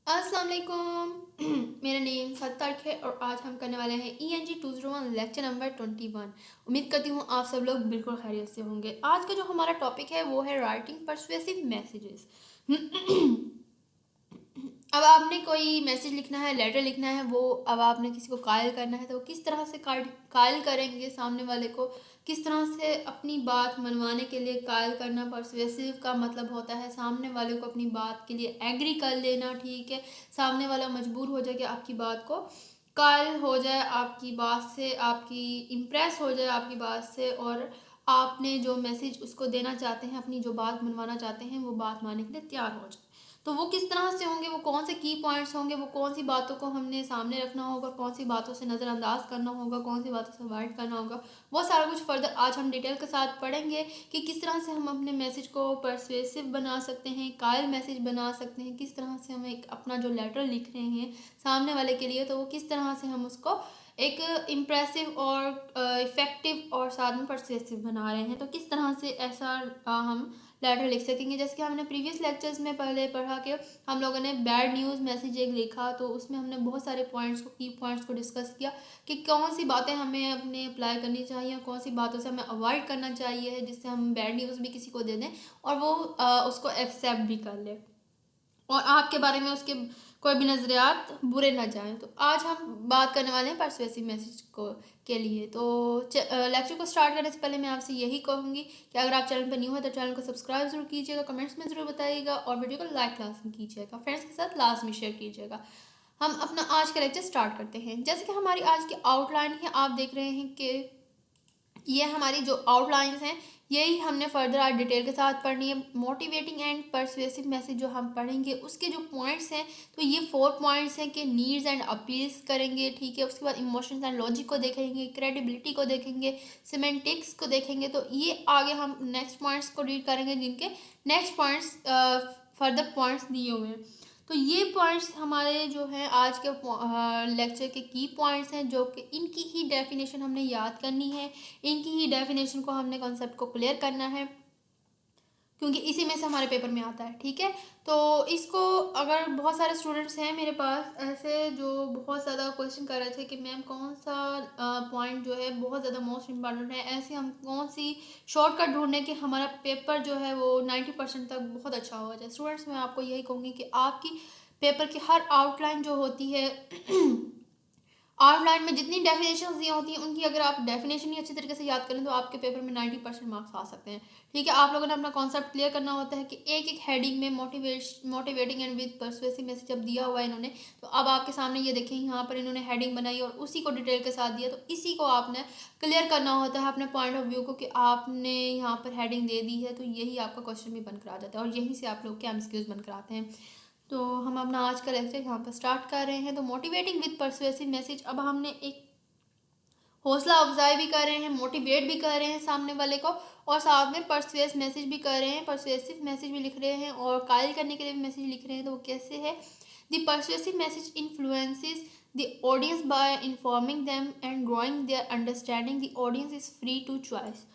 अस्सलाम वालेकुम। मेरा नेम सत्तार्क है और आज हम करने वाले हैं ENG 201 लेक्चर नंबर 21। उम्मीद करती हूँ आप सब लोग बिल्कुल खैरियत से होंगे। आज का जो हमारा टॉपिक है वो है राइटिंग परसुएसिव मैसेजेस। अब आपने कोई मैसेज लिखना है, लेटर लिखना है, वो अब आपने किसी को कायल करना है तो किस तरह से कायल करेंगे सामने वाले को, किस तरह से अपनी बात मनवाने के लिए कायल करना। परसुएसिव का मतलब होता है सामने वाले को अपनी बात के लिए एग्री कर लेना, ठीक है। सामने वाला मजबूर हो जाए कि आपकी बात को कायल हो जाए, आपकी बात से, आपकी इम्प्रेस हो जाए आपकी बात से, और आपने जो मैसेज उसको देना चाहते हैं, अपनी जो बात मनवाना चाहते हैं, वो बात मानने के लिए तैयार हो जाए। तो वो किस तरह से होंगे, वो कौन से की पॉइंट्स होंगे, वो कौन सी बातों को हमने सामने रखना होगा, कौन सी बातों से नज़रअंदाज करना होगा, कौन सी बातों से अवॉइड करना होगा, वो सारा कुछ फर्दर आज हम डिटेल के साथ पढ़ेंगे कि किस तरह से हम अपने मैसेज को परसुएसिव बना सकते हैं, कायल मैसेज बना सकते हैं, किस तरह से हम एक अपना जो लेटर लिख रहे हैं सामने वाले के लिए, तो वो किस तरह से हम उसको एक इम्प्रेसिव और इफ़ेक्टिव और साथ में परसुएसिव बना रहे हैं। तो किस तरह से ऐसा हम लेटर लिख सकेंगे। जैसे कि हमने प्रीवियस लेक्चर्स में पहले पढ़ा कि हम लोगों ने बैड न्यूज़ मैसेज एक लिखा, तो उसमें हमने बहुत सारे पॉइंट्स को, की पॉइंट्स को डिस्कस किया कि कौन सी बातें हमें अपने अप्लाई करनी चाहिए, कौन सी बातों से हमें अवॉइड करना चाहिए जिससे हम बैड न्यूज़ भी किसी को दे दें और वो उसको एक्सेप्ट भी कर ले और आपके बारे में उसके कोई भी नज़रियात बुरे ना जाएं। तो आज हम बात करने वाले हैं परसुएसिव मैसेज को के लिए। तो लेक्चर को स्टार्ट करने से पहले मैं आपसे यही कहूँगी कि अगर आप चैनल पर न्यू है तो चैनल को सब्सक्राइब जरूर कीजिएगा, कमेंट्स में ज़रूर बताइएगा और वीडियो को लाइक लाजमी कीजिएगा, फ्रेंड्स के साथ लाजमी शेयर कीजिएगा। हम अपना आज का लेक्चर स्टार्ट करते हैं। जैसे कि हमारी आज की आउटलाइन है, आप देख रहे हैं कि ये हमारी जो आउटलाइंस हैं यही हमने फर्दर आज डिटेल के साथ पढ़नी है। मोटिवेटिंग एंड परसुएसिव मैसेज जो हम पढ़ेंगे उसके जो पॉइंट्स हैं, तो ये 4 पॉइंट्स हैं कि नीड्स एंड अपील्स करेंगे, ठीक है। उसके बाद इमोशंस एंड लॉजिक को देखेंगे, क्रेडिबिलिटी को देखेंगे, सिमेंटिक्स को देखेंगे। तो ये आगे हम नेक्स्ट पॉइंट्स को रीड करेंगे जिनके नेक्स्ट पॉइंट्स फर्दर पॉइंट्स दिए हुए हैं। तो ये पॉइंट्स हमारे जो हैं आज के लेक्चर के की पॉइंट्स हैं, जो कि इनकी ही डेफिनेशन हमने याद करनी है, इनकी ही डेफिनेशन को हमने कॉन्सेप्ट को क्लियर करना है, क्योंकि इसी में से हमारे पेपर में आता है, ठीक है। तो इसको अगर बहुत सारे स्टूडेंट्स हैं मेरे पास ऐसे जो बहुत ज़्यादा क्वेश्चन कर रहे थे कि मैम कौन सा पॉइंट जो है बहुत ज़्यादा मोस्ट इम्पॉर्टेंट है, ऐसे हम कौन सी शॉर्टकट ढूंढने कि हमारा पेपर जो है वो 90% तक बहुत अच्छा हो जाए। स्टूडेंट्स मैं आपको यही कहूँगी कि आपकी पेपर की हर आउटलाइन जो होती है आउटलाइन में जितनी डेफिनेशन दी होती हैं उनकी अगर आप डेफिनेशन ही अच्छी तरीके से याद करें तो आपके पेपर में 90% मार्क्स आ सकते हैं, ठीक है। आप लोगों ने अपना कॉन्सेप्ट क्लियर करना होता है कि एक एक हेडिंग में motivating and with persuasive message जब दिया हुआ है इन्होंने, तो अब आपके सामने ये देखें यहाँ पर इन्होंने हेडिंग बनाई और उसी को डिटेल के साथ दिया, तो इसी को आपने क्लियर करना होता है अपने पॉइंट ऑफ व्यू को कि आपने यहाँ पर हेडिंग दे दी है, तो यही आपका क्वेश्चन भी बनकर आ जाता है और यहीं से आप लोग के एमसीक्यूज बनकर आते हैं। तो हम अपना आज का लेक्चर यहाँ पर स्टार्ट कर रहे हैं। तो मोटिवेटिंग विद परसुएसिव मैसेज, अब हमने एक हौसला अफजाई भी कर रहे हैं, मोटिवेट भी कर रहे हैं सामने वाले को और साथ में परसुएस मैसेज भी कर रहे हैं, परसुएसिव मैसेज भी लिख रहे हैं और कायल करने के लिए भी मैसेज लिख रहे हैं। तो वो कैसे है? The persuasive message influences the audience by informing them and growing their understanding. The audience is free to choice.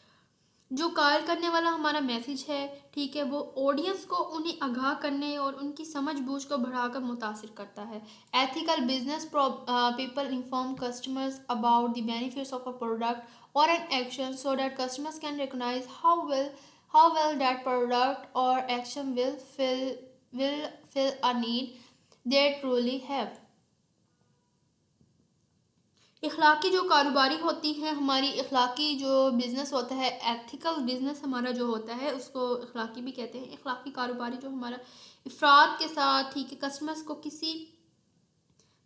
जो कायल करने वाला हमारा मैसेज है, ठीक है, वो ऑडियंस को उन्हें आगाह करने और उनकी समझ बूझ को बढ़ाकर मुतासिर करता है। Ethical business people inform customers about the benefits of a product और an action so that customers can recognize how well that product और action will fill a need they truly have। इखलाकी जो कारोबारी होती है हमारी, इखलाकी जो बिज़नेस होता है, एथिकल बिज़नेस हमारा जो होता है उसको इखलाकी भी कहते हैं। इखलाकी कारोबारी जो हमारा इफ़राद के साथ, ठीक है, कस्टमर्स को किसी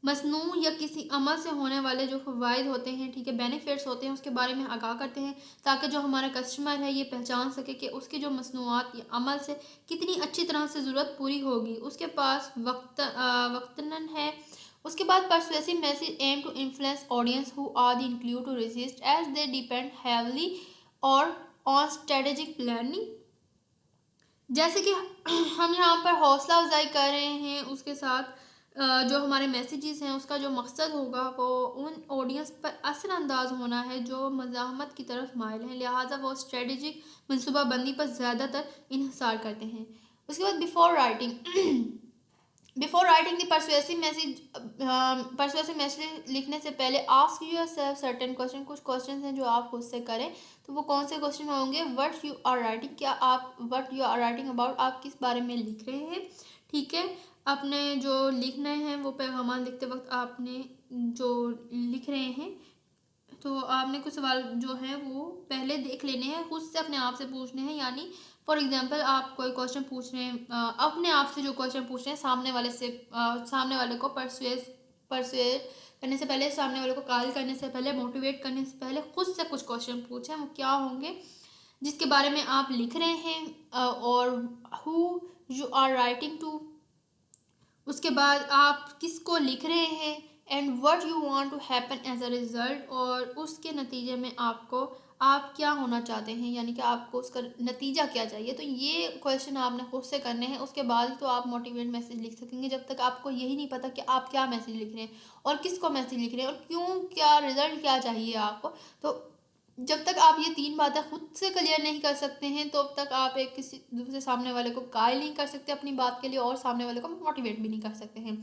मसनू या किसी अमल से होने वाले जो फ़वाइद होते हैं, ठीक है, बेनिफिट्स होते हैं, उसके बारे में आगाह करते हैं ताकि जो हमारा कस्टमर है ये पहचान सके कि उसकी जो मसनूआत या अमल से कितनी अच्छी तरह से ज़रूरत पूरी होगी, उसके पास वक्तन है। उसके बाद persuasive message aim to influence audience who are the include to resist as they depend heavily और ऑन स्ट्रेटेजिक प्लानिंग। जैसे कि हम यहाँ पर हौसला अफजाई कर रहे हैं, उसके साथ जो हमारे मैसेजेस हैं उसका जो मकसद होगा वो उन ऑडियंस पर असरअंदाज होना है जो मज़ाहमत की तरफ माइल हैं, लिहाजा वो स्ट्रेटजिक मनसूबाबंदी पर ज़्यादातर इन्हिसार करते हैं। उसके बाद before writing before writing the persuasive message लिखने से पहले आस्क योरसेल्फ सर्टेन क्वेश्चन, कुछ क्वेश्चन हैं जो आप खुद से करें। तो वो कौन से क्वेश्चन होंगे? व्हाट यू आर राइटिंग, क्या आप what you are writing about, आप किस बारे में लिख रहे हैं। ठीक है, अपने जो लिखने हैं वो पैगाम लिखते वक्त आपने जो लिख रहे हैं तो आपने कुछ सवाल जो हैं वो पहले देख लेने हैं, खुद से अपने आप से पूछने हैं। यानी फॉर एग्जांपल आप कोई क्वेश्चन पूछ रहे हैं, अपने आप से जो क्वेश्चन पूछ रहे हैं सामने वाले से, सामने वाले को परसुएट करने से पहले, सामने वाले को कायल करने से पहले, मोटिवेट करने से पहले खुद से कुछ क्वेश्चन पूछें। वो क्या होंगे जिसके बारे में आप लिख रहे हैं, और who you are writing to, उसके बाद आप किसको लिख रहे हैं, and what you want to happen as a result, और उसके नतीजे में आपको आप क्या होना चाहते हैं, यानी कि आपको उसका नतीजा क्या चाहिए। तो ये क्वेश्चन आपने खुद से करने हैं, उसके बाद ही तो आप मोटिवेट मैसेज लिख सकेंगे। जब तक आपको यही नहीं पता कि आप क्या मैसेज लिख रहे हैं और किसको मैसेज लिख रहे हैं और क्यों, क्या रिजल्ट क्या चाहिए आपको, तो जब तक आप ये तीन बातें खुद से क्लियर नहीं कर सकते हैं तो अब तक आप एक किसी दूसरे सामने वाले को कायल नहीं कर सकते अपनी बात के लिए, और सामने वाले को मोटिवेट भी नहीं कर सकते हैं।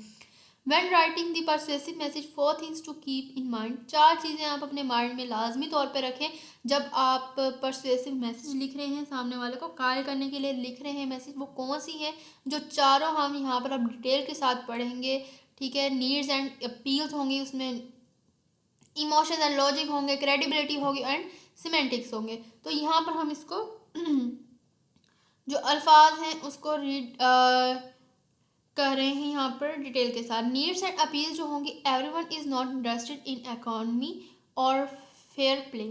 When writing the persuasive message, 4 things to keep in mind, 4 चीज़ें आप अपने माइंड में लाजमी तौर पे रखें जब आप परसुएसिव मैसेज लिख रहे हैं, सामने वाले को कायल करने के लिए लिख रहे हैं मैसेज। वो कौन सी हैं जो चारों हम यहाँ पर अब डिटेल के साथ पढ़ेंगे। ठीक है, नीड्स एंड अपील्स होंगी, उसमें इमोशन एंड लॉजिक होंगे, क्रेडिबिलिटी होगी एंड सिमेंटिक्स होंगे। तो यहाँ पर हम इसको जो अल्फाज हैं उसको रीड कर रहे हैं यहाँ पर डिटेल के साथ। नीड्स एंड अपील्स जो होंगी, everyone is not interested in economy और फेयर प्ले,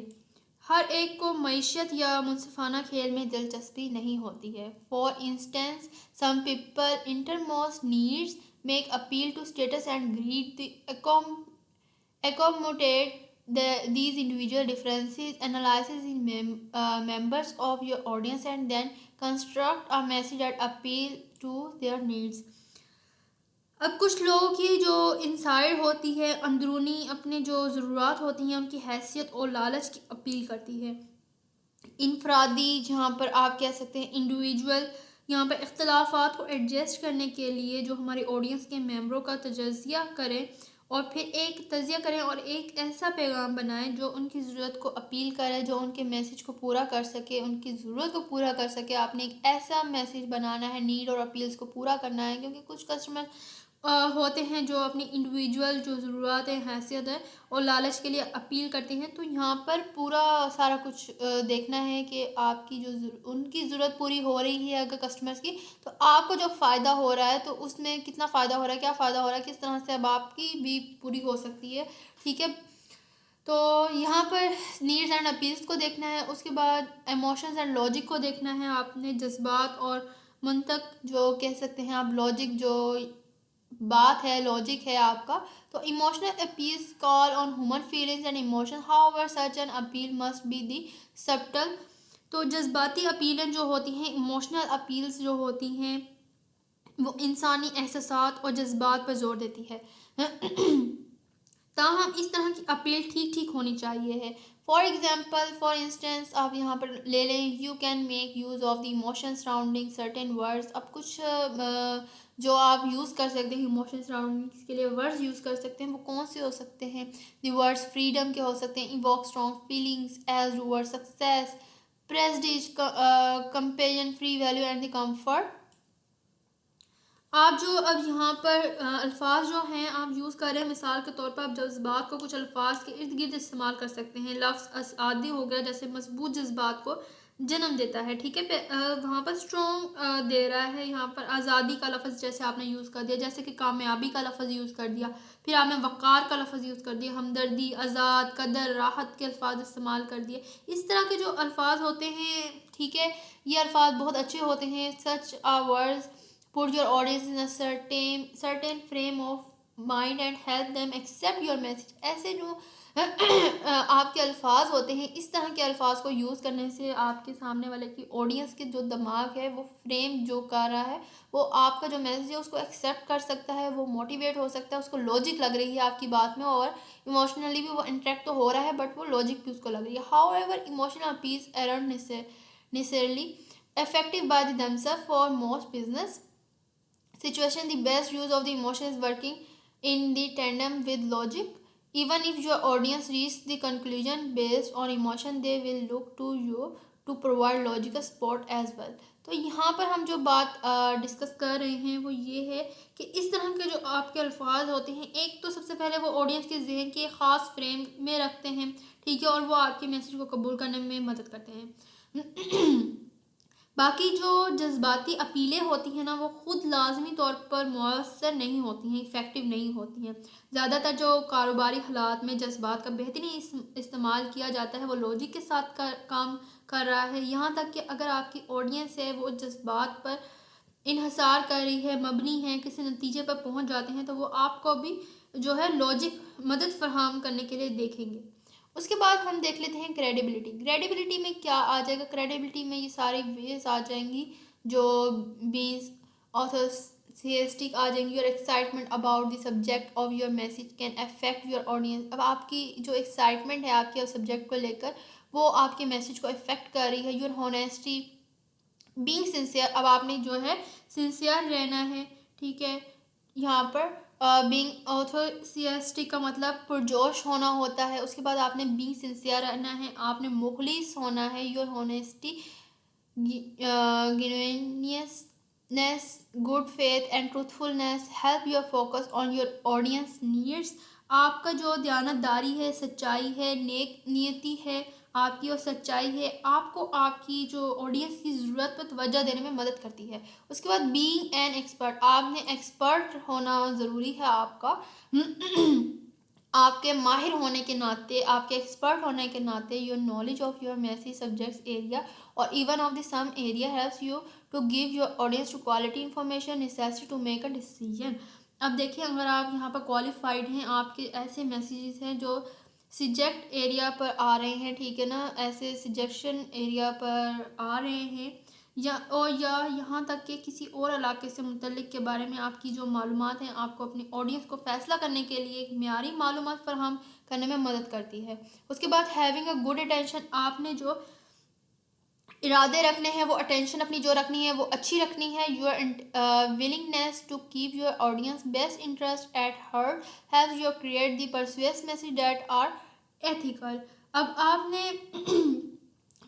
हर एक को मईशत या मुनसिफाना खेल में दिलचस्पी नहीं होती है। For instance some people intermost needs make appeal to status and greed the accommodate these individual differences, analysis in members of your audience and then construct a message that appeal to their needs। अब कुछ लोगों की जो inside होती है, अंदरूनी अपने जो ज़रूरत होती हैं उनकी हैसियत और लालच की अपील करती है। इनफरादी, जहाँ पर आप कह सकते हैं इंडिविजुअल, यहाँ पर इख्तलाफात को एडजस्ट करने के लिए जो हमारी ऑडियंस के मेंबरों का तजज़िया करें और फिर एक तजिया करें और एक ऐसा पैगाम बनाएं जो उनकी ज़रूरत को अपील करे, जो उनके मैसेज को पूरा कर सके, उनकी ज़रूरत को पूरा कर सके। आपने एक ऐसा मैसेज बनाना है, नीड और अपील्स को पूरा करना है, क्योंकि कुछ कस्टमर होते हैं जो अपनी इंडिविजुअल जो ज़रूरत है, हैसियत है और लालच के लिए अपील करते हैं। तो यहाँ पर पूरा सारा कुछ देखना है कि आपकी जो उनकी ज़रूरत पूरी हो रही है अगर कस्टमर्स की, तो आपको जो फ़ायदा हो रहा है तो उसमें कितना फ़ायदा हो रहा है, क्या फ़ायदा हो रहा है, किस तरह से अब आपकी भी पूरी हो सकती है। ठीक है, तो यहाँ पर नीड्स एंड अपील्स को देखना है, उसके बाद इमोशंस एंड लॉजिक को देखना है आपने, जज्बात और मंतक जो कह सकते हैं आप, लॉजिक जो बात है, लॉजिक है आपका। तो emotional appeals call on human feelings and emotion, however such an appeal must be the subtle. तो जज्बाती अपीलें जो होती हैं, इमोशनल अपील्स जो होती हैं, वो इंसानी एहसासात और जज्बात पर जोर देती है। ताहम इस तरह की अपील ठीक ठीक होनी चाहिए है। फॉर इंस्टेंस आप यहाँ पर ले लें, you can make use of the emotion surrounding certain words. अब कुछ जो आप यूज़ कर सकते हैं इमोशन सराउंडिंग्स के लिए वर्ड्स यूज़ कर सकते हैं, वो कौन से हो सकते हैं? द वर्ड्स फ्रीडम के हो सकते हैं, evoke strong feelings as toward success, prestige, comparison, free value and the comfort. आप जो अब यहाँ पर अल्फाज जो हैं आप यूज़ कर रहे हैं, मिसाल के तौर पर आप जज्बात को कुछ अल्फाज के इर्द गिर्द इस्तेमाल कर सकते हैं। लफ्ज़ आदि हो गया, जैसे मजबूत जज्बात को जन्म देता है। ठीक है, वहाँ पर स्ट्रॉन्ग दे रहा है। यहाँ पर आज़ादी का लफ्ज़ जैसे आपने यूज़ कर दिया, जैसे कि कामयाबी का लफ्ज़ यूज़ कर दिया, फिर आपने वक़ार का लफ्ज़ यूज़ कर दिया, हमदर्दी, आज़ाद, कदर, राहत के अल्फाज इस्तेमाल कर दिए। इस तरह के जो अल्फाज होते हैं, ठीक है, ये अल्फाज बहुत अच्छे होते हैं। सच आ words put your audience in a certain frame of mind and help them accept your message। ऐसे जो आपके अल्फाज होते हैं, इस तरह के अल्फाज को यूज़ करने से आपके सामने वाले की ऑडियंस के जो दिमाग है वो फ्रेम जो कर रहा है, वो आपका जो मैसेज है उसको एक्सेप्ट कर सकता है, वो मोटिवेट हो सकता है, उसको लॉजिक लग रही है आपकी बात में, और इमोशनली भी वो इंटरेक्ट तो हो रहा है बट वो लॉजिक भी उसको लग रही है। However emotional piece around necessarily effective by themselves for most business situation, the best use of the emotion is working in the tandem with logic. Even if your audience reach the conclusion based on emotion, they will look to you to provide logical support as well. तो यहाँ पर हम जो बात discuss कर रहे हैं वो ये है कि इस तरह के जो आपके अल्फाज होते हैं, एक तो सबसे पहले वो ऑडियंस के जहन के ख़ास फ्रेम में रखते हैं, ठीक है, और वो आपके मैसेज को कबूल करने में मदद करते हैं। बाकी जो जज्बाती अपीलें होती हैं ना, वो ख़ुद लाजमी तौर पर मौसर नहीं होती हैं, इफ़ेक्टिव नहीं होती हैं। ज़्यादातर जो कारोबारी हालात में जज्बात का बेहतरीन इस्तेमाल किया जाता है वो लॉजिक के साथ काम कर रहा है। यहाँ तक कि अगर आपकी ऑडियंस है वो जज्बात पर इन्हसार कर रही है, मबनी है, किसी नतीजे पर पहुँच जाते हैं, तो वो आपको भी जो है लॉजिक मदद फराहम करने के लिए देखेंगे। उसके बाद हम देख लेते हैं क्रेडिबिलिटी। क्रेडिबिलिटी में क्या आ जाएगा? क्रेडिबिलिटी में ये सारी वेज आ जाएंगी जो बीन्स ऑथेंटिसिटी आ जाएंगी। Your excitement about the subject of your message can affect your audience. अब आपकी जो एक्साइटमेंट है आपके सब्जेक्ट को लेकर वो आपके मैसेज को अफेक्ट कर रही है। योर होनेस्टी, बीइंग सिंसियर, अब आपने जो है सिंसियर रहना है, ठीक है। यहाँ पर बीइंग ऑथेंटिसिटी का मतलब पुरजोश होना होता है। उसके बाद आपने बीइंग सिंसियर रहना है, आपने मुखलिस होना है। Your honesty, genuineness, good faith and truthfulness help your focus on your audience needs. आपका जो दयानतदारी है, सच्चाई है, नेक नियति है आपकी और सच्चाई है, आपको आपकी जो ऑडियंस की ज़रूरत पर तवज्जो देने में मदद करती है। उसके बाद बीइंग एन एक्सपर्ट, आपने एक्सपर्ट होना ज़रूरी है आपका। आपके माहिर होने के नाते, आपके एक्सपर्ट होने के नाते, your knowledge of your message subjects area और even of the same area helps you to give your audience to quality information necessary to make a decision. अब देखिए, अगर आप यहाँ पर क्वालिफाइड हैं, आपके ऐसे मैसेजेस हैं जो सब्जेक्ट एरिया पर आ रहे हैं, ठीक है ना, ऐसे सजेक्शन एरिया पर आ रहे हैं, या यहाँ तक कि किसी और इलाके से मुतल्लिक के बारे में आपकी जो मालूमात हैं आपको अपनी ऑडियंस को फ़ैसला करने के लिए एक मियारी मालूमात फराहम करने में मदद करती है। उसके बाद हैविंग अ गुड अटेंशन, आपने जो इरादे रखने हैं वो अटेंशन अपनी जो रखनी है वो अच्छी रखनी है। Your willingness to keep your audience best interest at heart has your create the persuasive message that are ethical. अब आपने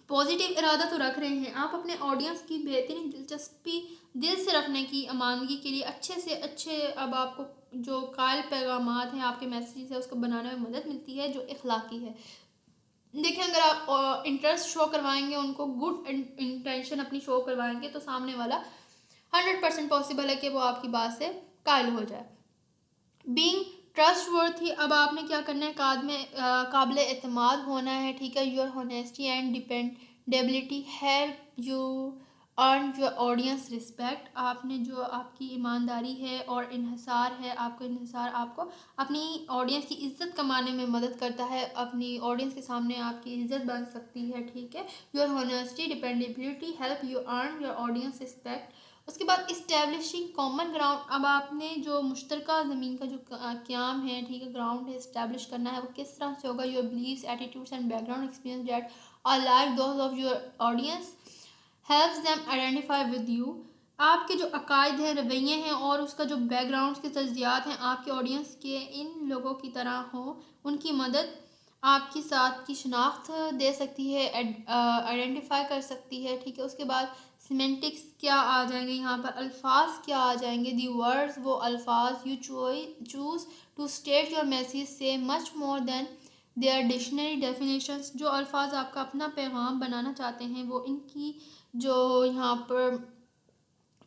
पॉजिटिव इरादा तो रख रहे हैं, आप अपने ऑडियंस की बेहतरीन दिलचस्पी दिल से रखने की अमानगी के लिए अच्छे से अच्छे, अब आपको जो कायल पैगामात हैं आपके मैसेज है उसको बनाने में मदद मिलती है जो इखलाकी है। देखिए, अगर आप इंटरेस्ट शो करवाएंगे उनको, गुड इंटेंशन अपनी शो करवाएंगे, तो सामने वाला 100% पॉसिबल है कि वो आपकी बात से कायल हो जाए। बीइंग ट्रस्टवर्थी, अब आपने क्या करना है, काबिल एतमाद होना है, ठीक है। Your honesty and dependability help you earn your audience respect. आपने जो आपकी ईमानदारी है और इन्हिसार है, आपको इन्हिसार आपको अपनी ऑडियंस की इज़्ज़त कमाने में मदद करता है, अपनी ऑडियंस के सामने आपकी इज़्ज़त बन सकती है, ठीक है। Your honesty dependability help you earn your audience respect. उसके बाद इस्टेब्लिशिंग कॉमन ग्राउंड, अब आपने जो मुश्तरका ज़मीन का जो क़याम है, ठीक है, ग्राउंड है, इस्टेब्लिश करना है, वो किस तरह से होगा। Your beliefs, attitudes and background experience that are like those of your audience helps them identify with you. आपके जो अकायद हैं, रवैये हैं और उसका जो बैकग्राउंड के तज्जियात हैं आपके ऑडियंस के इन लोगों की तरह हो, उनकी मदद आपकी साथ की शनाख्त दे सकती है, आइडेंटिफाई कर सकती है, ठीक है। उसके बाद सीमेंटिक्स क्या आ जाएंगे, यहाँ पर अल्फाज क्या आ जाएंगे। दी वर्ड्स, वो अल्फाज you choose to state your message say much more than their dictionary definitions. जो अल्फाज आपका अपना पैगाम बनाना चाहते हैं वो इनकी जो यहाँ पर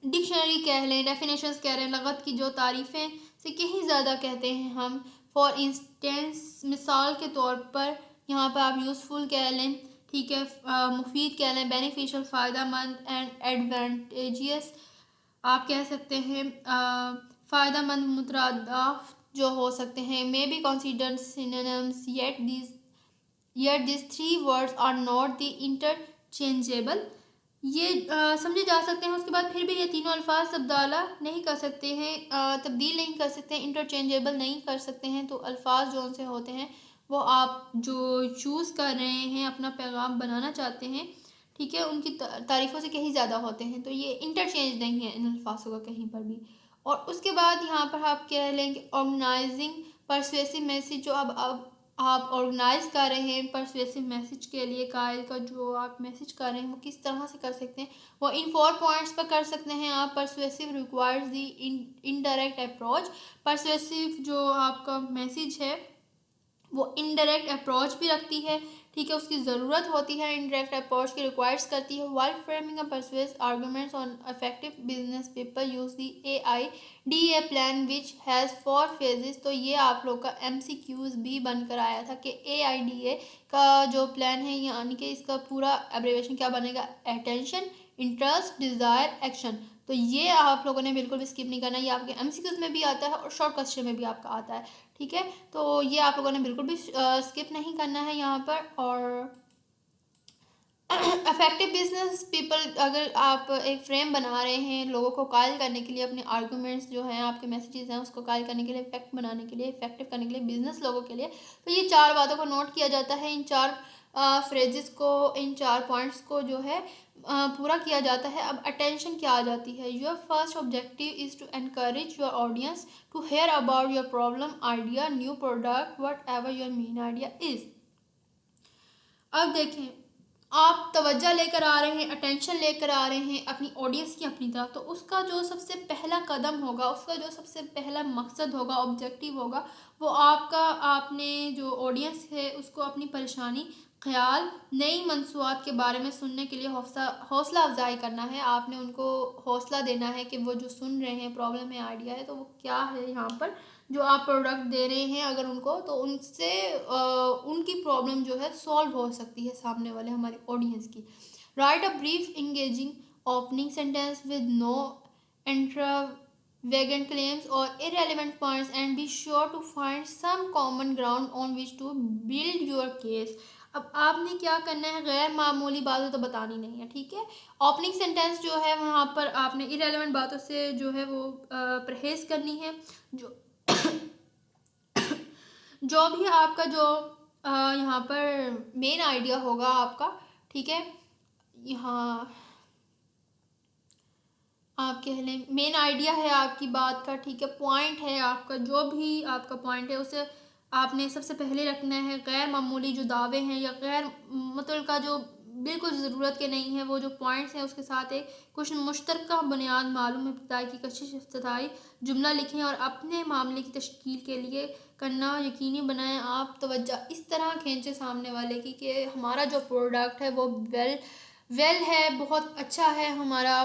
डिक्शनरी कह लें, डेफिनेशंस कह रहे हैं, लगत की जो तारीफ़ें से कहीं ज़्यादा कहते हैं हम। फॉर इंस्टेंस, मिसाल के तौर पर यहाँ पर आप यूज़फुल कह लें, ठीक है, मुफीद कह लें, बेनिफिशियल, फ़ायदेमंद एंड एडवांटेजियस आप कह सकते हैं। फ़ायदेमंद मुतरादाफ जो हो सकते हैं, may be considered synonyms, yet this three words are not the interchangeable, ये समझे जा सकते हैं। उसके बाद फिर भी ये तीनों अल्फाज तब्दीला नहीं कर सकते हैं, तब्दील नहीं कर सकते हैं, इंटरचेंजेबल नहीं कर सकते हैं। तो अल्फाज जो उनसे होते हैं वो आप जो चूज़ कर रहे हैं, अपना पैगाम बनाना चाहते हैं, ठीक है, उनकी तारीफ़ों से कहीं ज़्यादा होते हैं, तो ये इंटरचेंज नहीं है इन अल्फाजों का कहीं पर भी। और उसके बाद यहाँ पर आप कह लेंगे ऑर्गेनाइजिंग परसुएसिव मैसेज, जो अब आप ऑर्गेनाइज कर रहे हैं परसुएसिव मैसेज के लिए, कायल का जो आप मैसेज कर रहे हैं वो किस तरह से कर सकते हैं, वो इन 4 पॉइंट्स पर कर सकते हैं आप। परसुएसिव रिक्वायर्स दी इनडायरेक्ट अप्रोच, परसुएसिव जो आपका मैसेज है वो इनडायरेक्ट अप्रोच भी रखती है, ठीक है, उसकी ज़रूरत होती है, इनडायरेक्ट अप्रोच की रिक्वायर्स करती है। While framing a persuasive arguments on effective business people use the AIDA plan which has 4 phases. तो ये आप लोग का MCQs भी बनकर आया था कि AIDA का जो प्लान है, यानी कि इसका पूरा एब्रीविएशन क्या बनेगा, अटेंशन, इंटरेस्ट, डिज़ायर, एक्शन। तो ये आप लोगों ने बिल्कुल भी स्किप नहीं करना, ये आपके MCQs में भी आता है और शॉर्ट क्वेश्चन में भी आपका आता है, ठीक है। तो ये आप लोगों ने बिल्कुल भी स्किप नहीं करना है यहाँ पर। और इफेक्टिव बिजनेस पीपल, अगर आप एक फ्रेम बना रहे हैं लोगों को कायल करने के लिए, अपने आर्गूमेंट्स जो हैं, आपके मैसेजेस हैं, उसको कायल करने के लिए, इफेक्ट बनाने के लिए, इफेक्टिव करने के लिए बिजनेस लोगों के लिए, तो ये 4 बातों को नोट किया जाता है। इन 4 फ्रेजेस को, इन 4 पॉइंट्स को जो है पूरा किया जाता है। अब अटेंशन क्या आ जाती है, your first objective is to encourage your audience to hear about your problem, idea, new product, whatever your main idea is. अब देखें, आप तवज्जो लेकर आ रहे हैं, अटेंशन लेकर आ रहे हैं अपनी ऑडियंस की अपनी तरफ, तो उसका जो सबसे पहला कदम होगा, उसका जो सबसे पहला मकसद होगा, ऑब्जेक्टिव होगा, वो आपका, आपने जो ऑडियंस है उसको अपनी परेशानी, ख्याल, नई मंसूआत के बारे में सुनने के लिए हौसला अफजाई करना है। आपने उनको हौसला देना है कि वो जो सुन रहे हैं, प्रॉब्लम है, आइडिया है, तो वो क्या है यहाँ पर जो आप प्रोडक्ट दे रहे हैं, अगर उनको, तो उनसे उनकी प्रॉब्लम जो है सॉल्व हो सकती है सामने वाले हमारी ऑडियंस की। Write a brief engaging opening sentence with no extravagant claims or irrelevant points and be sure to find some common ground on which to build your case। अब आपने क्या करना है, गैर मामूली बातें तो बतानी नहीं है, ठीक है। ओपनिंग सेंटेंस जो है वहाँ पर आपने इरेलीवेंट बातों से जो है वो परहेज़ करनी है। जो जो भी आपका जो यहाँ पर मेन आइडिया होगा आपका, ठीक है, यहाँ आप कह लें मेन आइडिया है आपकी बात का, ठीक है, पॉइंट है आपका, जो भी आपका पॉइंट है उसे आपने सबसे पहले रखना है। गैर मामूली जो दावे हैं या गैर मतलब का जो बिल्कुल ज़रूरत के नहीं है वो जो पॉइंट्स हैं, उसके साथ एक कुछ मुश्तरका बुनियाद मालूम इब्तिदाई की कशिश इफ्तिताई जुमला लिखें और अपने मामले की तश्कील के लिए करना यकीनी बनाएं। आप तवज्जो इस तरह खींचे सामने वाले की कि हमारा जो प्रोडक्ट है वो वेल है, बहुत अच्छा है हमारा।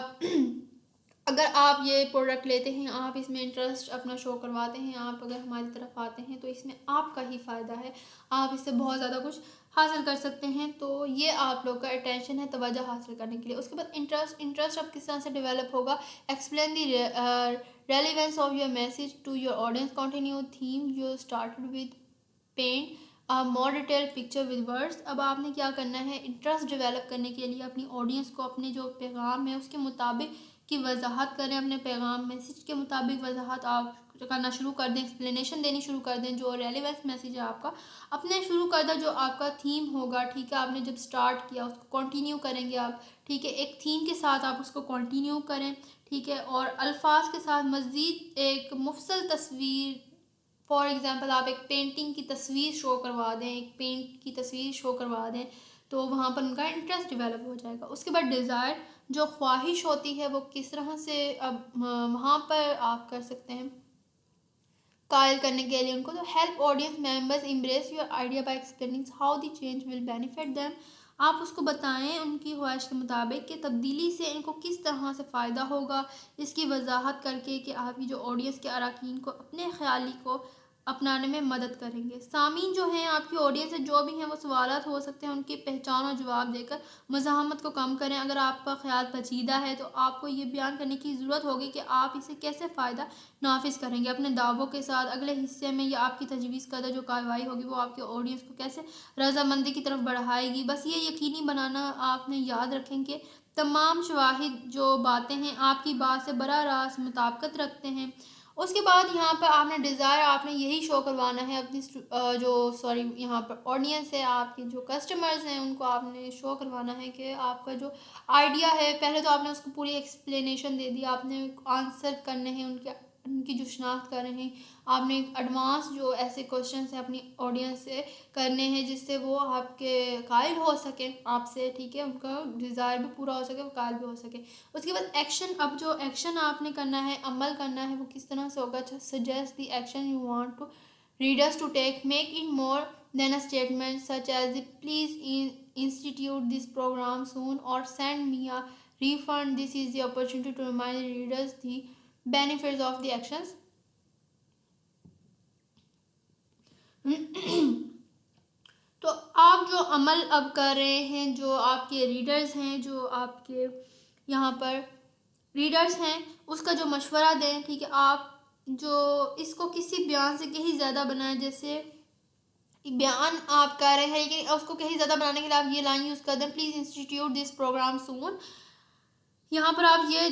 अगर आप ये प्रोडक्ट लेते हैं, आप इसमें इंटरेस्ट अपना शो करवाते हैं, आप अगर हमारी तरफ आते हैं, तो इसमें आपका ही फ़ायदा है, आप इससे बहुत ज़्यादा कुछ हासिल कर सकते हैं। तो ये आप लोग का अटेंशन है तवज्जो हासिल करने के लिए। उसके बाद इंटरेस्ट अब किस तरह से डेवलप होगा, explain the relevance of your message to your audience, continue theme you started with, paint more detail picture with words. अब आपने क्या करना है, इंटरेस्ट डेवलप करने के लिए अपनी ऑडियंस को अपने जो पैगाम है उसके मुताबिक की वजाहत करें, अपने पैगाम मैसेज के मुताबिक वजाहत आप करना शुरू कर दें, एक्सप्लेनेशन देनी शुरू कर दें। जो रेलिवेंस मैसेज है आपका अपने शुरू कर दें, जो आपका थीम होगा, ठीक है, आपने जब स्टार्ट किया उसको कंटिन्यू करेंगे आप, ठीक है, एक थीम के साथ आप उसको कंटिन्यू करें, ठीक है, और अल्फाज के साथ मज़ीद एक मुफसल तस्वीर, फॉर एग्ज़ाम्पल आप एक पेंटिंग की तस्वीर शो करवा दें, एक पेंट की तस्वीर शो करवा दें, तो वहाँ पर उनका इंटरेस्ट डेवलप हो जाएगा। उसके बाद डिज़ायर, जो ख्वाहिश होती है वो किस तरह से अब वहाँ पर आप कर सकते हैं कायल करने के लिए उनको, तो help audience members embrace your idea by explaining how the change will benefit them. आप उसको बताएं उनकी ख्वाहिश के मुताबिक कि तब्दीली से इनको किस तरह से फ़ायदा होगा, इसकी वजाहत करके कि आपकी जो ऑडियंस के अरकान को अपने ख्याली को अपनाने में मदद करेंगे। सामीन जो हैं आपकी ऑडियंस है, जो भी हैं वो सवालात हो सकते हैं, उनकी पहचान और जवाब देकर मज़ाहमत को कम करें। अगर आपका ख्याल पेचीदा है तो आपको ये बयान करने की ज़रूरत होगी कि आप इसे कैसे फ़ायदा नाफिज करेंगे अपने दावों के साथ। अगले हिस्से में या आपकी तजवीज़ करदा जो कार्रवाई होगी वो आपके ऑडियंस को कैसे रजामंदी की तरफ बढ़ाएगी। बस ये यकीनी बनाना आपने याद रखें कि तमाम शवाहिद जो बातें हैं आपकी बात से बराह रास्त मुताबिकत रखते हैं। उसके बाद यहाँ पर आपने डिज़ायर, आपने यही शो करवाना है अपनी यहाँ पर ऑडियंस है, आपके जो कस्टमर्स हैं उनको आपने शो करवाना है कि आपका जो आइडिया है, पहले तो आपने उसको पूरी एक्सप्लेनेशन दे दी, आपने आंसर करने हैं उनके उनकी जो शनाख्त कर रहे हैं, आपने एडवांस जो ऐसे क्वेश्चन हैं अपनी ऑडियंस से करने हैं जिससे वो आपके कायल हो सके आपसे, ठीक है, उनका डिज़ायर भी पूरा हो सके, वो कायल भी हो सके। उसके बाद एक्शन, अब जो एक्शन आपने करना है, अमल करना है, वो किस तरह से होगा। Suggest the action you want to readers to take, make it more than a statement such as please institute this program soon or send me a refund. This is the opportunity to remind readers the benefits of the actions. तो आप जो अमल अब कर रहे हैं, जो आपके readers हैं, जो आपके यहाँ पर रीडर्स हैं, उसका जो मशवरा दें, ठीक है। आप जो इसको किसी बयान से कहीं ज़्यादा बनाएं, जैसे बयान आप कर रहे हैं लेकिन उसको कहीं ज़्यादा बनाने के लिए आप ये लाइन यूज़ कर दें, प्लीज़ इंस्टीट्यूट दिस प्रोग्राम सून। यहाँ पर आप ये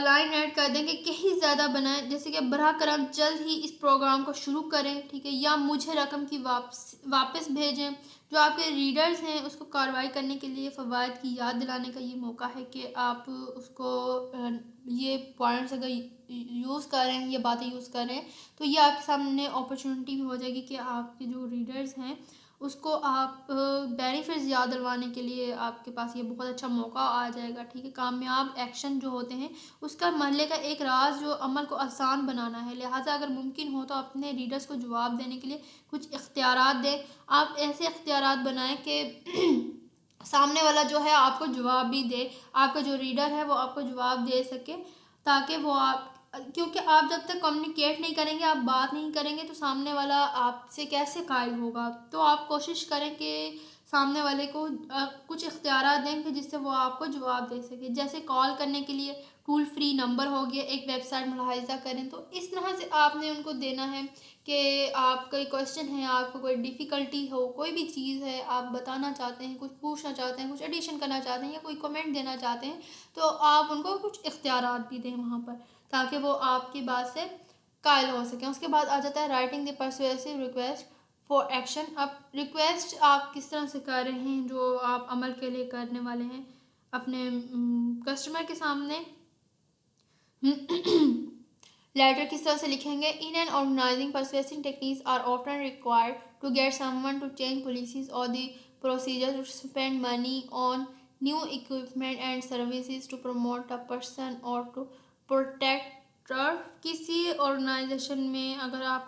लाइन ऐड कर दें कि कहीं ज़्यादा बनाएं, जैसे कि बराह करम जल्द ही इस प्रोग्राम को शुरू करें, ठीक है, या मुझे रकम की वापस भेजें। जो आपके रीडर्स हैं उसको कार्रवाई करने के लिए फ़वाद की याद दिलाने का ये मौका है कि आप उसको ये पॉइंट्स अगर यूज़ कर रहे हैं, ये बातें यूज़ कर रहे हैं, तो ये आपके सामने अपॉर्चुनिटी भी हो जाएगी कि आपके जो रीडर्स हैं उसको आप बेनिफिट्स याद दिलवाने के लिए आपके पास ये बहुत अच्छा मौका आ जाएगा, ठीक है। कामयाब एक्शन जो होते हैं उसका महले का एक राज जो अमल को आसान बनाना है, लिहाजा अगर मुमकिन हो तो अपने रीडर्स को जवाब देने के लिए कुछ इख्तियारात दें। आप ऐसे इख्तियारात बनाएं कि सामने वाला जो है आपको जवाब भी दे, आपका जो रीडर है वो आपको जवाब दे सके, ताकि वो आप, क्योंकि आप जब तक कम्युनिकेट नहीं करेंगे, आप बात नहीं करेंगे, तो सामने वाला आपसे कैसे कायल होगा। तो आप कोशिश करें कि सामने वाले को कुछ इख्तियारात दें कि जिससे वो आपको जवाब दे सके। जैसे कॉल करने के लिए टूल फ्री नंबर हो गया, एक वेबसाइट मुलाहिजा करें, तो इस तरह से आपने उनको देना है कि आप कोई क्वेश्चन है, आपको कोई डिफ़िकल्टी हो, कोई भी चीज़ है आप बताना चाहते हैं, कुछ पूछना चाहते हैं, कुछ एडिशन करना चाहते हैं या कोई कमेंट देना चाहते हैं, तो आप उनको कुछ इख्तियारात भी दें वहाँ पर, ताकि वो आपकी बात से कायल हो सकें। उसके बाद आ जाता है writing the persuasive request for action. अब रिक्वेस्ट आप किस तरह से कर रहे हैं, जो आप अमल के लिए करने वाले हैं अपने कस्टमर के सामने लेटर किस तरह से लिखेंगे। In and organizing persuading techniques are often required to get someone to change policies और the procedure to spend money on new equipment and services to promote a person और टू प्रोटेक्ट ट्रस्ट। किसी organization में अगर आप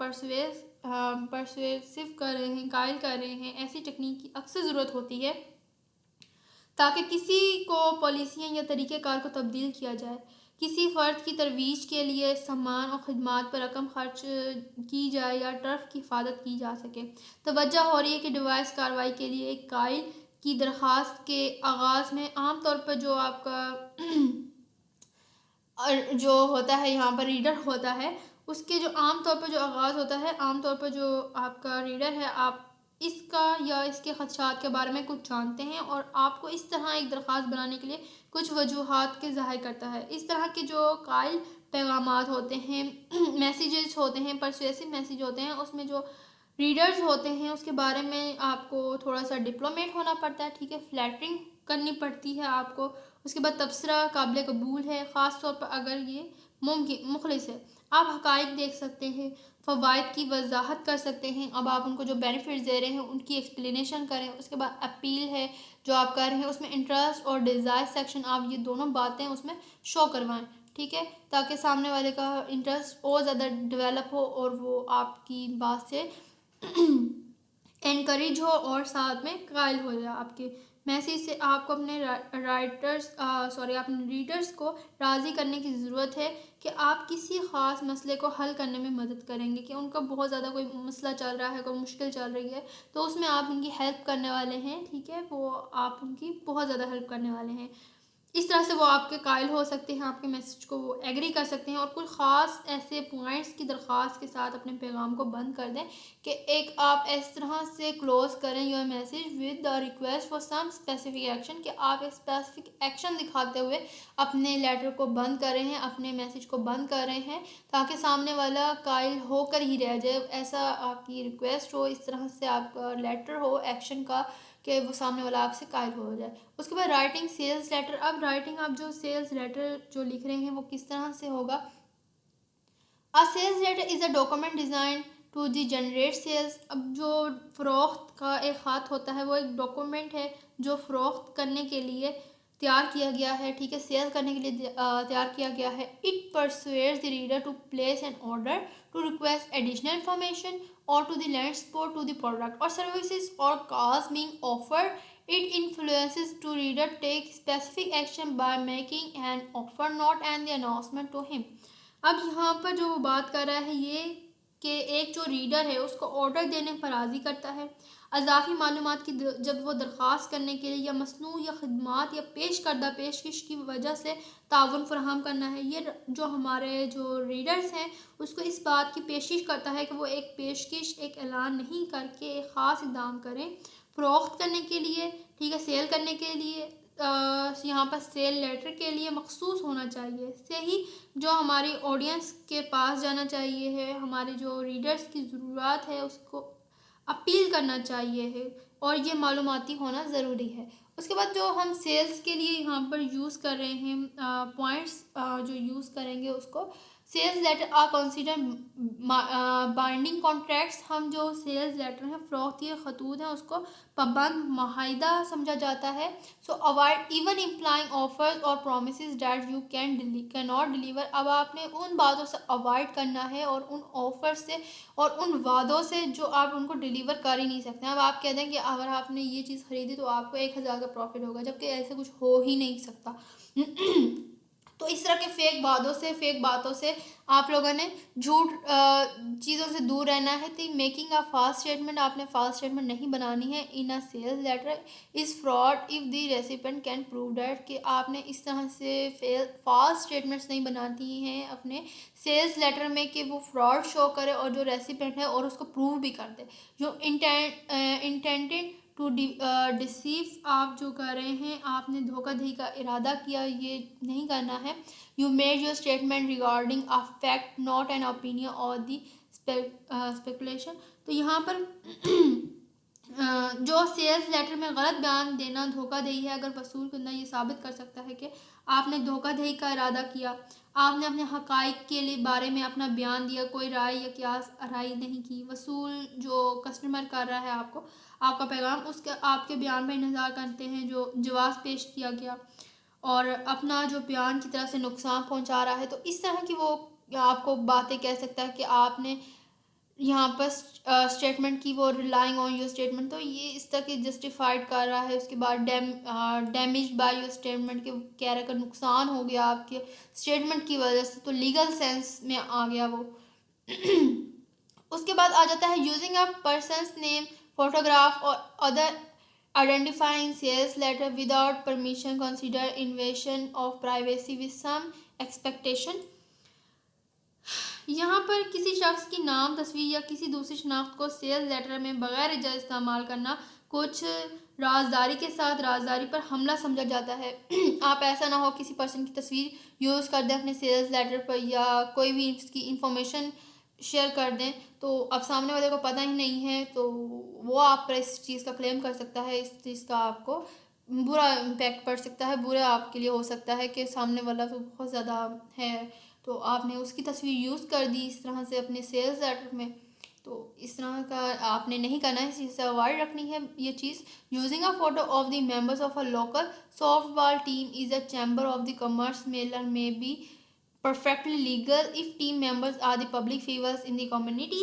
persuasive कर रहे हैं, कायल कर रहे हैं, ऐसी टेक्निक की अक्सर ज़रूरत होती है ताकि किसी को पॉलिसियाँ या तरीक़ेकार को तब्दील किया जाए, किसी फ़र्द की तरवीज के लिए सामान और ख़िदमात पर रकम खर्च की जाए या टर्फ की हिफाजत की जा सके। तवज्जो हो रही है कि डिवाइस कार्रवाई के लिए एक कायल की दरख्वास्त के आगाज़ में आमतौर पर जो आपका और जो होता है यहाँ पर रीडर होता है, उसके जो आम तौर पर जो आगाज़ होता है, आम तौर पर जो आपका रीडर है, आप इसका या इसके ख़दशात के बारे में कुछ जानते हैं और आपको इस तरह एक दरख्वास्त बनाने के लिए कुछ वजूहात के ज़ाहिर करता है। इस तरह के जो कायल पैगामात होते हैं, मैसेजेस होते हैं, परसुएसिव मैसेज होते हैं, उसमें जो रीडर्स होते हैं उसके बारे में आपको थोड़ा सा डिप्लोमेट होना पड़ता है, ठीक है, फ्लैटरिंग करनी पड़ती है आपको। उसके बाद तबसरा काबिल कबूल है, ख़ास तौर पर अगर ये मुमकिन मुखलिस है। आप हक़ाइक़ देख सकते हैं, फ़वाइद की वजाहत कर सकते हैं। अब आप उनको जो बेनिफिट्स दे रहे हैं उनकी एक्सप्लेनेशन करें। उसके बाद अपील है जो आप कर रहे हैं, उसमें इंटरेस्ट और डिज़ायर सेक्शन आप ये दोनों बातें उसमें शो करवाएं, ठीक है, ताकि सामने वाले का इंटरेस्ट और ज़्यादा डेवलप हो और वो आपकी बात से एनकरेज हो और साथ में कायल हो जाए आपके मैसेज से। आपको अपने अपने रीडर्स को राज़ी करने की ज़रूरत है कि आप किसी ख़ास मसले को हल करने में मदद करेंगे, कि उनका बहुत ज़्यादा कोई मसला चल रहा है, कोई मुश्किल चल रही है, तो उसमें आप उनकी हेल्प करने वाले हैं, ठीक है, वो आप उनकी बहुत ज़्यादा हेल्प करने वाले हैं। इस तरह से वो आपके कायल हो सकते हैं, आपके मैसेज को वो एग्री कर सकते हैं और कुछ ख़ास ऐसे पॉइंट्स की दरख्वास्त के साथ अपने पैगाम को बंद कर दें कि एक आप इस तरह से क्लोज़ करें your message with the request for some specific action, कि आप एक स्पेसिफिक एक्शन दिखाते हुए अपने लेटर को बंद कर रहे हैं, अपने मैसेज को बंद कर रहे हैं, ताकि सामने वाला कायल होकर ही रह जाए। ऐसा आपकी रिक्वेस्ट हो, इस तरह से आपका लेटर हो एक्शन का कि वो सामने वाला आपसे कायल हो जाए। उसके बाद राइटिंग सेल्स लेटर। अब राइटिंग आप जो सेल्स लेटर जो लिख रहे हैं वो किस तरह से होगा। A sales letter is a document design to the generate sales. अब जो फ़रोख्त का एक ख़त होता है वो एक डॉक्यूमेंट है जो फ़रोख्त करने के लिए तैयार किया गया है, ठीक है, सेल करने के लिए तैयार किया गया है। It persuades the reader to place an order, to request additional information और to the land support to the product और सर्विसेज और cause being offered. It influences to reader take specific action by making an offer note and the announcement to him। अब यहाँ पर जो वो बात कर रहा है ये कि एक जो रीडर है उसको ऑर्डर देने पर राज़ी करता है, अज़ाफ़ी मालूमात की जब वो दरख्वास्त करने के लिए या मसनू या खदमात या पेश करदा पेशकश की वजह से ताउन फराहम करना है। ये जो हमारे जो रीडर्स हैं उसको इस बात की पेशकश करता है कि वो एक पेशकश एक ऐलान नहीं करके एक ख़ास इक़दाम करें फ़रोख्त करने के लिए, ठीक है, सेल करने के लिए। यहाँ पर सेल लेटर के लिए मखसूस होना चाहिए, इससे ही जो हमारी ऑडियंस के पास जाना चाहिए है, हमारे जो रीडर्स की ज़रूरत है उसको अपील करना चाहिए है और ये मालूमाती होना ज़रूरी है। उसके बाद जो हम सेल्स के लिए यहाँ पर यूज़ कर रहे हैं पॉइंट्स जो यूज़ करेंगे उसको, sales letter are consider binding contracts. हम जो सेल्स लेटर हैं फ़रोख्त या खतूत हैं उसको पाबंद माहिदा समझा जाता है। So avoid even implying offers और promises that you can not deliver. अब आपने उन बातों से अवॉइड करना है और उन ऑफर से और उन वादों से जो आप उनको डिलीवर कर ही नहीं सकते। अब आप कह दें कि अगर आपने ये चीज़ ख़रीदी तो आपको 1000 का प्रॉफिट होगा, जबकि ऐसा कुछ हो ही नहीं सकता। तो इस तरह के फेक बातों से आप लोगों ने झूठ चीज़ों से दूर रहना है। तो मेकिंग अ फास्ट स्टेटमेंट, आपने फास्ट स्टेटमेंट नहीं बनानी है in a sales letter is fraud if the recipient can prove that, कि आपने इस तरह से फास्ट स्टेटमेंट्स नहीं बनाती हैं अपने सेल्स लेटर में कि वो फ्रॉड शो करे और जो रेसिपेंट है और उसको प्रूव भी कर दे। जो इंटेंडेड टू डिसीव आप जो कर रहे हैं, आपने धोखाधड़ी का इरादा किया, ये नहीं करना है। You made your statement regarding a fact not an opinion और दी स्पेकुलेशन। तो यहाँ पर जो सेल्स लेटर में गलत बयान देना धोखाधड़ी है, अगर वसूल करना ये साबित कर सकता है कि आपने धोखाधड़ी का इरादा किया, आपने अपने हक़ाइक़ के लिए बारे में अपना बयान दिया, कोई राय या क़यास आराई नहीं की। वसूल जो कस्टमर कर रहा है आपको आपका पैगाम, उसके आपके बयान पर इंतज़ार करते हैं जो जवाब पेश किया गया और अपना जो बयान की तरफ से नुकसान पहुंचा रहा है, तो इस तरह की वो आपको बातें कह सकता है कि आपने यहाँ पर स्टेटमेंट की वो रिलाइंग ऑन योर स्टेटमेंट, तो ये इस तरह की जस्टिफाइड कर रहा है। उसके बाद डैमेज बाय योर स्टेटमेंट के कह रहा है कि नुकसान हो गया आपके स्टेटमेंट की वजह से, तो लीगल सेंस में आ गया वो। उसके बाद आ जाता है using a person's name, photograph और other identifying sales letter without permission, consider invasion of privacy with some expectation. यहाँ पर किसी शख्स की नाम, तस्वीर या किसी दूसरी शनाख्त को सेल्स लेटर में बगैर इजाज़त इस्तेमाल करना कुछ राजदारी के साथ राजदारी पर हमला समझा जाता है। आप ऐसा ना हो किसी पर्सन की तस्वीर यूज़ कर दें अपने सेल्स लेटर पर या कोई भी इसकी इंफॉर्मेशन शेयर कर दें, तो अब सामने वाले को पता ही नहीं है तो वो आप पर इस चीज़ का क्लेम कर सकता है, इस चीज़ का आपको बुरा इम्पैक्ट पड़ सकता है, बुरा आपके लिए हो सकता है कि सामने वाला तो बहुत ज़्यादा है तो आपने उसकी तस्वीर यूज़ कर दी इस तरह से अपने सेल्स लेटर में, तो इस तरह का आपने नहीं करना है, इस चीज़ से अवॉइड रखनी है ये चीज़। Using a photo of the members of a local softball team is a chamber of the commerce mailer में be perfectly legal if team members are the public figures in the community।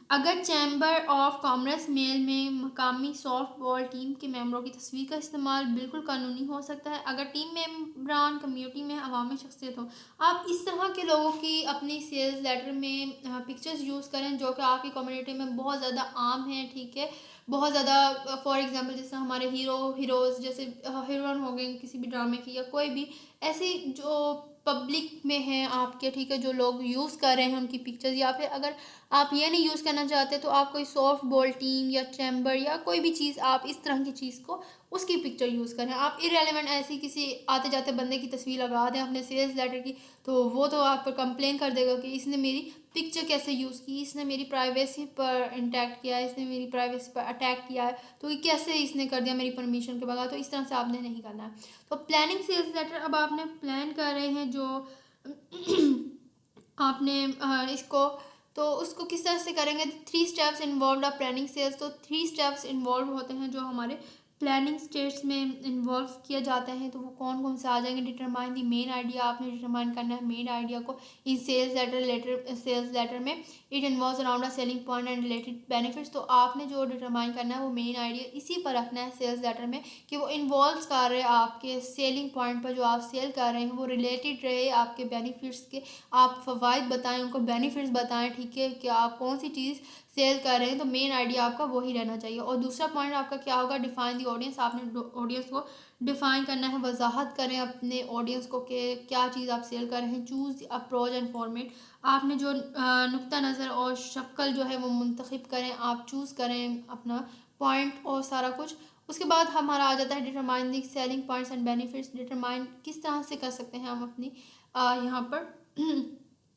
अगर chamber of commerce mail में मकामी softball team के मेंबरों की तस्वीर का इस्तेमाल बिल्कुल कानूनी हो सकता है अगर टीम मेम्बरान कम्युनिटी में अवामी शख्सियत हो। आप इस तरह के लोगों की अपनी सेल्स लेटर में पिक्चर्स यूज़ करें जो कि आपकी कम्युनिटी में बहुत ज़्यादा आम है, ठीक है, बहुत ज़्यादा। फॉर एग्जांपल जैसे हमारे हीरोज़ जैसे हीरोइन हो गए किसी भी ड्रामे की या कोई भी ऐसी जो पब्लिक में है आपके, ठीक है, जो लोग यूज़ कर रहे हैं उनकी पिक्चर्स, या फिर अगर आप ये नहीं यूज़ करना चाहते तो आप कोई सॉफ्ट बॉल टीम या चैम्बर या कोई भी चीज़ आप इस तरह की चीज़ को उसकी पिक्चर यूज़ करें। आप इरेलीवेंट ऐसी किसी आते जाते बंदे की तस्वीर लगा दें अपने सेल्स लेटर की, तो वो तो आप पर कंप्लेन कर देगा कि इसने मेरी पिक्चर कैसे यूज़ की, इसने मेरी प्राइवेसी पर इंटैक्ट किया है, इसने मेरी प्राइवेसी पर अटैक किया है, तो ये कैसे इसने कर दिया मेरी परमिशन के बगैर। तो इस तरह से आपने नहीं करना है। तो प्लानिंग सेल्स लेटर, अब आपने प्लान कर रहे हैं जो आपने इसको तो उसको किस तरह से करेंगे। 3 steps involve of planning sales, तो 3 स्टेप्स इन्वॉल्व होते हैं जो हमारे प्लानिंग स्टेट्स में इन्वॉल्व किए जाते हैं। तो वो कौन कौन से आ जाएंगे। डिटरमाइन दी मेन आइडिया, आपने डिटरमाइन करना है मेन आइडिया को इन सेल्स लेटर में। It involves around a selling point and related benefits, तो आपने जो डिटरमाइन करना है वो मेन आइडिया इसी पर रखना है सेल्स लेटर में कि वो इन्वॉल्व कर रहे हैं आपके सेलिंग पॉइंट पर जो आप सेल कर रहे हैं वो रिलेटेड रहे आपके बेनिफिट्स के। आप फ़वाइद बताएं, उनको बेनिफिट्स बताएं, ठीक है, कि आप कौन सी चीज़ सेल कर रहे हैं। तो मेन आइडिया आपका वही रहना चाहिए। और दूसरा पॉइंट आपका क्या होगा, डिफाइन दी ऑडियंस। आपने ऑडियंस को डिफाइन करना है, वजाहत करें अपने ऑडियंस को कि क्या चीज़ आप सेल कर रहे हैं। चूज़ अप्रोच एंड फॉर्मेट, आपने जो नुक्ता नज़र और शक्ल जो है वो मुंतखब करें, आप चूज़ करें अपना पॉइंट और सारा कुछ। उसके बाद हमारा आ जाता है determine the selling points and benefits. Determine किस तरह से कर सकते हैं हम अपनी यहाँ पर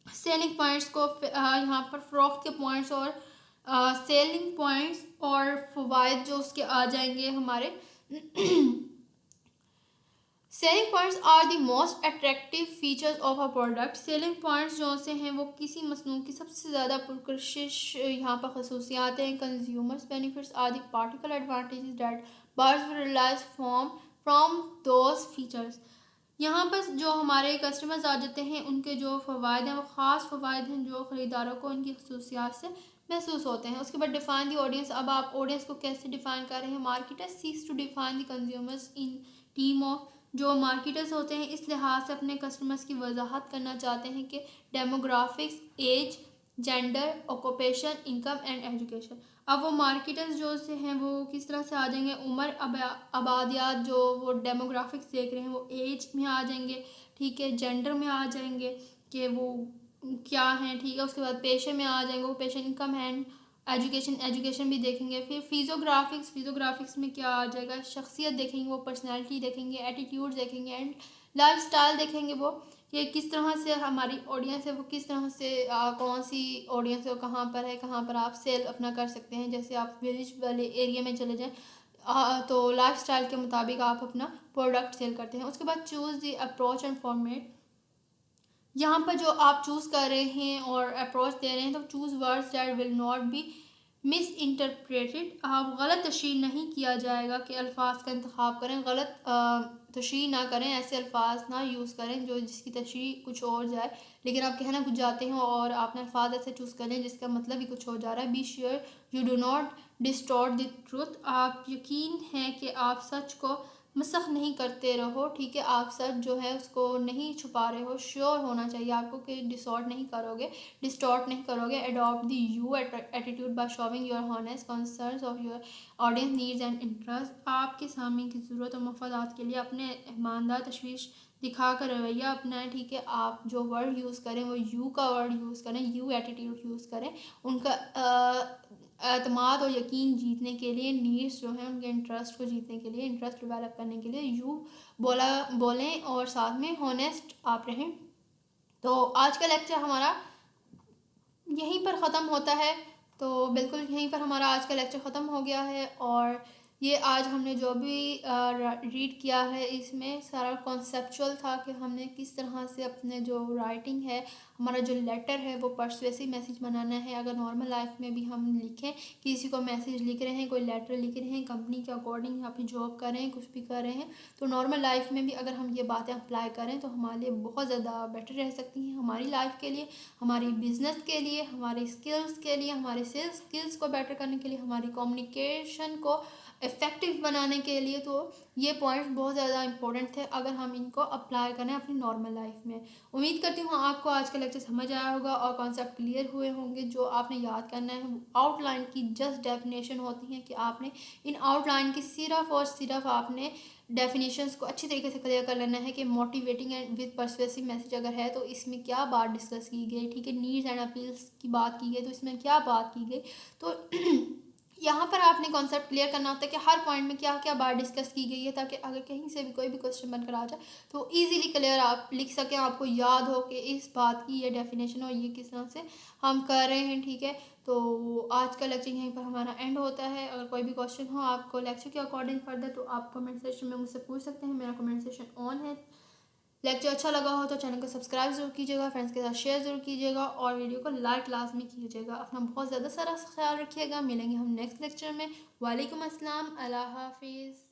सेलिंग पॉइंट्स को, यहाँ पर फ़रोख्त के पॉइंट्स और सेलिंग पॉइंट्स और फ़वाइद जो उसके आ जाएंगे हमारे। Selling points are the most attractive features of a product. Selling points जो से हैं वो किसी मसनू की सबसे ज़्यादा पुरकशिश यहाँ पर खसूसियात हैं। Consumers benefits are the particular advantages that buyers will realize from those features. यहाँ पर जो हमारे कस्टमर्स आ जाते हैं उनके जो फ़वाइद हैं वो ख़ास फ़वाइद हैं जो ख़रीदारों को उनकी खसूसियात से महसूस होते हैं। उसके बाद डिफ़ाइन दी ऑडियंस। अब आप ऑडियंस को कैसे डिफ़ाइन कर रहे हैं। Marketers seeks to define the consumers in team of, जो मार्केटर्स होते हैं इस लिहाज से अपने कस्टमर्स की वजाहत करना चाहते हैं कि demographics, age, gender, occupation, income and education. अब वो मार्केटर्स जो से हैं वो किस तरह से आ जाएंगे। उम्र, आबादियात, जो वो डेमोग्राफिक्स देख रहे हैं वो एज में आ जाएंगे, ठीक है, जेंडर में आ जाएंगे कि वो क्या हैं, ठीक है। उसके बाद पेशे में आ जाएंगे, वो पेशे, इनकम एंड एजुकेशन भी देखेंगे। फिर फिज़ोग्राफिक्स में क्या आ जाएगा, शख्सियत देखेंगे, वो पर्सनैलिटी देखेंगे, एटीट्यूड देखेंगे एंड लाइफ स्टाइल देखेंगे। वो ये किस तरह से हमारी ऑडियंस है, वो किस तरह से कौन सी ऑडियंस है, कहाँ पर है, कहाँ पर आप सेल अपना कर सकते हैं। जैसे आप विलेज वाले एरिया में चले जाएँ तो लाइफ स्टाइल के मुताबिक आप अपना प्रोडक्ट सेल करते हैं। उसके बाद choose the approach and format. यहाँ पर जो आप चूज़ कर रहे हैं और अप्रोच दे रहे हैं तो choose words that will not be miss interpreted. आप गलत तशरीह नहीं किया जाएगा कि अल्फाज का इंतखाब करें, गलत तशरीह ना करें, ऐसे अल्फाज ना यूज़ करें जो जिसकी तशरीह कुछ और जाए लेकिन आप कहना कुछ जाते हो और आपने अल्फाज ऐसे चूज़ करें जिसका मतलब ही कुछ हो जा रहा है। Be sure you do not distort the truth. आप यकीन है कि आप सच को मसख नहीं करते रहो, ठीक है, आप सच जो है उसको नहीं छुपा रहे हो। श्योर होना चाहिए आपको कि डिस्टॉर्ट नहीं करोगे। Adopt the you attitude by showing your honest concerns of your audience needs and interest. आपके सामने की ज़रूरत और मफादात के लिए अपने ईमानदार तशवीश दिखा कर रवैया अपनाएं, ठीक है। आप जो वर्ड यूज़ करें वो यू का वर्ड यूज़ करें, यू एटीट्यूड यूज़ करें। उनका एतमाद और यकीन जीतने के लिए, नीड्स जो हैं उनके इंटरेस्ट को जीतने के लिए, इंटरेस्ट डेवलप करने के लिए यू बोलें और साथ में हॉनेस्ट आप रहें। तो आज का लेक्चर हमारा यहीं पर ख़त्म होता है। तो बिल्कुल यहीं पर हमारा आज का लेक्चर ख़त्म हो गया है। और ये आज हमने जो भी रीड किया है इसमें सारा कॉन्सेप्चुअल था कि हमने किस तरह से अपने जो राइटिंग है, हमारा जो लेटर है वो पर्सुएसिव मैसेज बनाना है। अगर नॉर्मल लाइफ में भी हम लिखें, किसी को मैसेज लिख रहे हैं, कोई लेटर लिख रहे हैं, कंपनी के अकॉर्डिंग या फिर जॉब कर रहे हैं, कुछ भी कर रहे हैं, तो नॉर्मल लाइफ में भी अगर हम ये बातें अप्लाई करें तो हमारे लिए बहुत ज़्यादा बेटर रह सकती हैं, हमारी लाइफ के लिए, हमारी बिजनेस के लिए, हमारे स्किल्स के लिए, हमारे सेल्स स्किल्स को बेटर करने के लिए, हमारी कम्युनिकेशन को इफ़ेक्टिव बनाने के लिए। तो ये पॉइंट्स बहुत ज़्यादा इंपॉर्टेंट थे अगर हम इनको अप्लाई करें अपनी नॉर्मल लाइफ में। उम्मीद करती हूँ आपको आज का लेक्चर समझ आया होगा और कॉन्सेप्ट क्लियर हुए होंगे। जो आपने याद करना है आउटलाइन की जस्ट डेफिनेशन होती है कि आपने इन आउटलाइन की सिर्फ और सिर्फ आपने डेफिनेशंस को अच्छी तरीके से क्लियर कर लेना है कि motivating and with persuasive message अगर है तो इसमें क्या बात डिस्कस की गई, ठीक है, नीड्स एंड अपील्स की बात की गई तो इसमें क्या बात की गई। तो यहाँ पर आपने कॉन्सेप्ट क्लियर करना होता है कि हर पॉइंट में क्या क्या बात डिस्कस की गई है, ताकि अगर कहीं से भी कोई भी क्वेश्चन बनकर आ जाए तो इजीली क्लियर आप लिख सकें, आपको याद हो कि इस बात की ये डेफिनेशन और ये किस तरह से हम कर रहे हैं, ठीक है। तो आज का लेक्चर यहीं पर हमारा एंड होता है। अगर कोई भी क्वेश्चन हो आपको लेक्चर के अकॉर्डिंग फर्दर तो आप कमेंट सेक्शन में मुझसे पूछ सकते हैं, मेरा कमेंट सेक्शन ऑन है। लेक्चर अच्छा लगा हो तो चैनल को सब्सक्राइब ज़रूर कीजिएगा, फ्रेंड्स के साथ शेयर ज़रूर कीजिएगा और वीडियो को लाइक लाजमी कीजिएगा। अपना बहुत ज़्यादा सारा ख्याल रखिएगा। मिलेंगे हम नेक्स्ट लेक्चर में। वालेकुम अस्सलाम, अल्लाह हाफिज़।